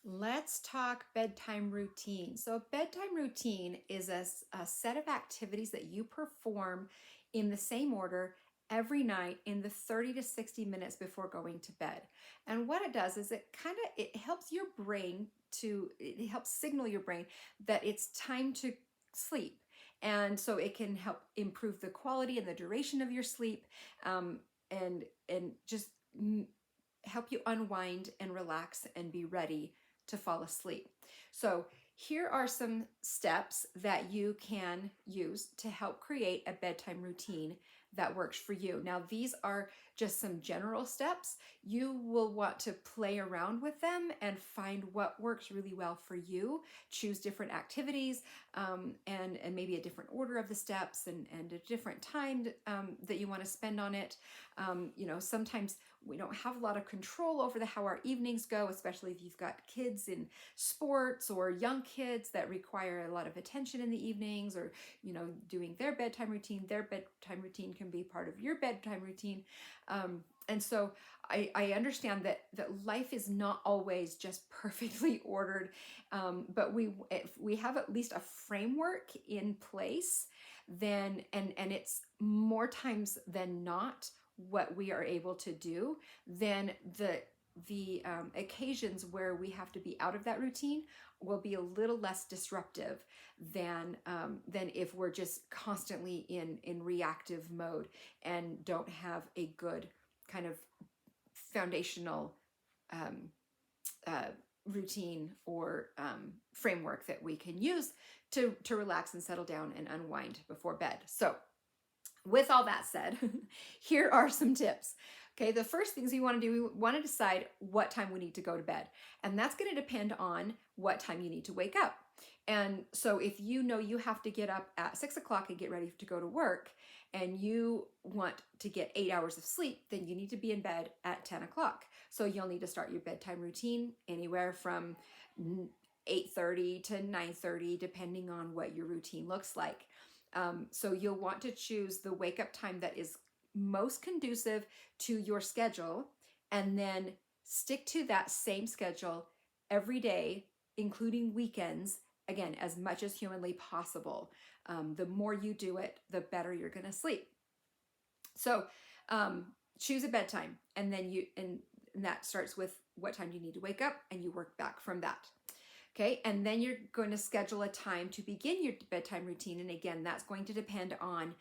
Let's talk bedtime routine. So, a bedtime routine is a set of activities that you perform in the same order every night in the 30 to 60 minutes before going to bed. And what it does is it helps your brain it helps signal your brain that it's time to sleep. And so it can help improve the quality and the duration of your sleep, and just help you unwind and relax and be ready to fall asleep. So, here are some steps that you can use to help create a bedtime routine that works for you. Now, these are just some general steps. You will want to play around with them and find what works really well for you. Choose different activities, and maybe a different order of the steps, and a different time that you want to spend on it. Sometimes we don't have a lot of control over how our evenings go, especially if you've got kids in sports or young kids that require a lot of attention in the evenings, or doing their bedtime routine. Their bedtime routine can be part of your bedtime routine. And so I understand that life is not always just perfectly ordered, but if we have at least a framework in place, then and it's more times than not what we are able to do, then the occasions where we have to be out of that routine will be a little less disruptive than if we're just constantly in reactive mode and don't have a good kind of foundational um, uh, routine or framework that we can use to relax and settle down and unwind before bed. So, with all that said, here are some tips. Okay, the first things you want to do, we want to decide what time we need to go to bed. And that's going to depend on what time you need to wake up. And so if you know you have to get up at 6 o'clock and get ready to go to work, and you want to get 8 hours of sleep, then you need to be in bed at 10 o'clock. So you'll need to start your bedtime routine anywhere from 8:30 to 9:30, depending on what your routine looks like. So you'll want to choose the wake up time that is most conducive to your schedule, and then stick to that same schedule every day, including weekends, again, as much as humanly possible. The more you do it, the better you're going to sleep. So choose a bedtime, and then and that starts with what time you need to wake up, and you work back from that. Okay, and then you're going to schedule a time to begin your bedtime routine. And again, that's going to depend on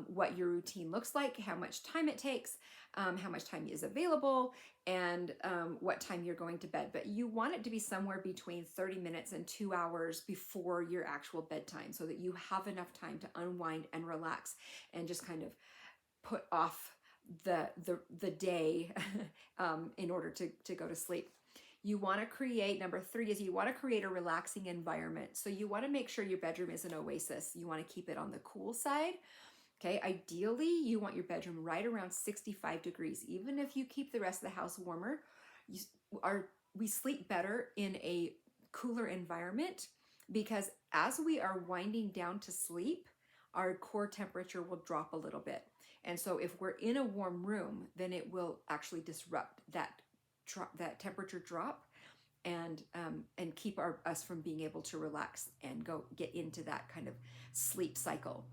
what your routine looks like, how much time it takes, how much time is available, and what time you're going to bed. But you want it to be somewhere between 30 minutes and 2 hours before your actual bedtime, so that you have enough time to unwind and relax and just kind of put off the day in order to go to sleep. You want to create, number 3 is you want to create a relaxing environment. So you want to make sure your bedroom is an oasis. You want to keep it on the cool side. Okay, ideally, you want your bedroom right around 65 degrees. Even if you keep the rest of the house warmer, we sleep better in a cooler environment, because as we are winding down to sleep, our core temperature will drop a little bit. And so if we're in a warm room, then it will actually disrupt that temperature drop, and keep us from being able to relax and go get into that kind of sleep cycle.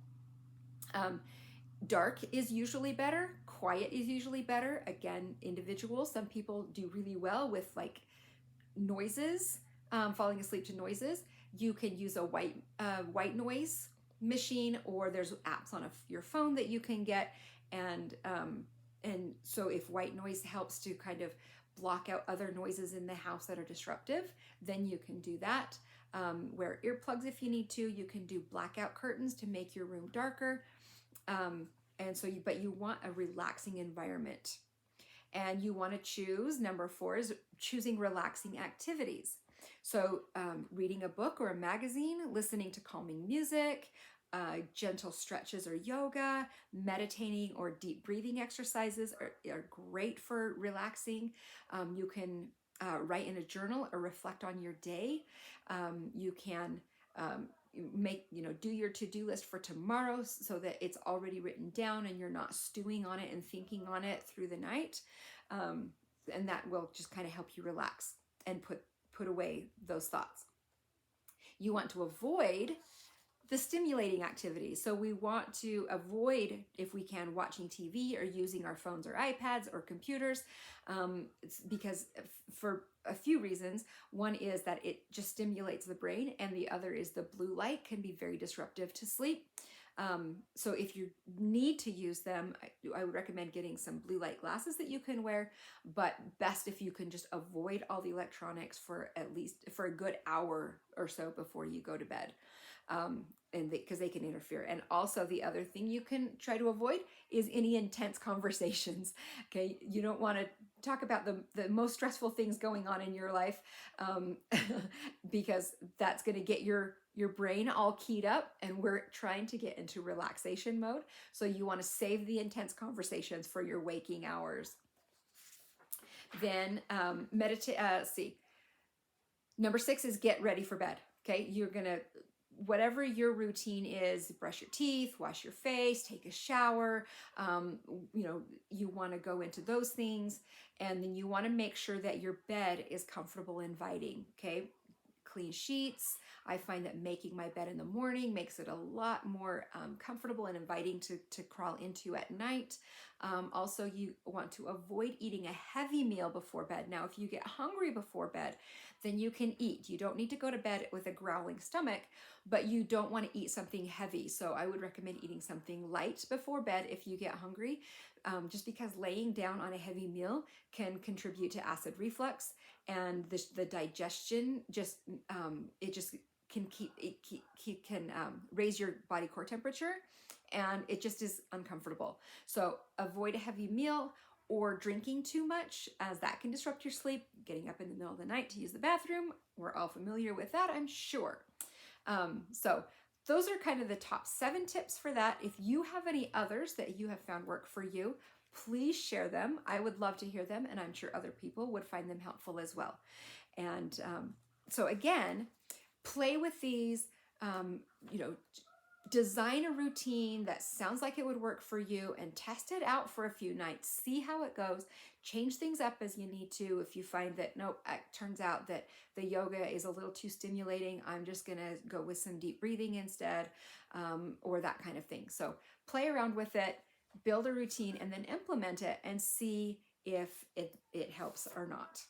Dark is usually better. Quiet is usually better. Again, individual. Some people do really well with like noises, falling asleep to noises. You can use a white noise machine, or there's apps on your phone that you can get, and so if white noise helps to kind of block out other noises in the house that are disruptive, then you can do that. Wear earplugs if you need to. You can do blackout curtains to make your room darker. But you want a relaxing environment. And you want to choose, number 4 is choosing relaxing activities. So reading a book or a magazine, listening to calming music, gentle stretches or yoga, meditating or deep breathing exercises are great for relaxing. You can write in a journal or reflect on your day. You can do your to-do list for tomorrow, so that it's already written down and you're not stewing on it and thinking on it through the night. And that will just kind of help you relax and put put away those thoughts. You want to avoid the stimulating activities. So we want to avoid, if we can, watching TV or using our phones or iPads or computers, because for a few reasons. One is that it just stimulates the brain, and the other is the blue light can be very disruptive to sleep. So if you need to use them, I would recommend getting some blue light glasses that you can wear, but best if you can just avoid all the electronics for at least for a good hour or so before you go to bed. And because they can interfere. And also the other thing you can try to avoid is any intense conversations. Okay, you don't want to talk about the most stressful things going on in your life, because that's going to get your brain all keyed up, and we're trying to get into relaxation mode. So you want to save the intense conversations for your waking hours. Then meditate. See, number 6 is get ready for bed. Okay, you're gonna, whatever your routine is, brush your teeth, wash your face, take a shower, you want to go into those things, and then you want to make sure that your bed is comfortable, inviting. Okay, clean sheets. I find that making my bed in the morning makes it a lot more comfortable and inviting to crawl into at night. Also, you want to avoid eating a heavy meal before bed. Now, if you get hungry before bed, then you can eat. You don't need to go to bed with a growling stomach, but you don't want to eat something heavy. So I would recommend eating something light before bed if you get hungry, just because laying down on a heavy meal can contribute to acid reflux, and the digestion just it just can raise your body core temperature, and it just is uncomfortable. So avoid a heavy meal or drinking too much, as that can disrupt your sleep. Getting up in the middle of the night to use the bathroom, we're all familiar with that, I'm sure. So those are kind of the top 7 tips for that. If you have any others that you have found work for you, please share them. I would love to hear them, and I'm sure other people would find them helpful as well. And so again, play with these, design a routine that sounds like it would work for you, and test it out for a few nights. See how it goes. Change things up as you need to. If you find that, nope, it turns out that the yoga is a little too stimulating, I'm just going to go with some deep breathing instead, or that kind of thing. So play around with it, build a routine, and then implement it and see if it helps or not.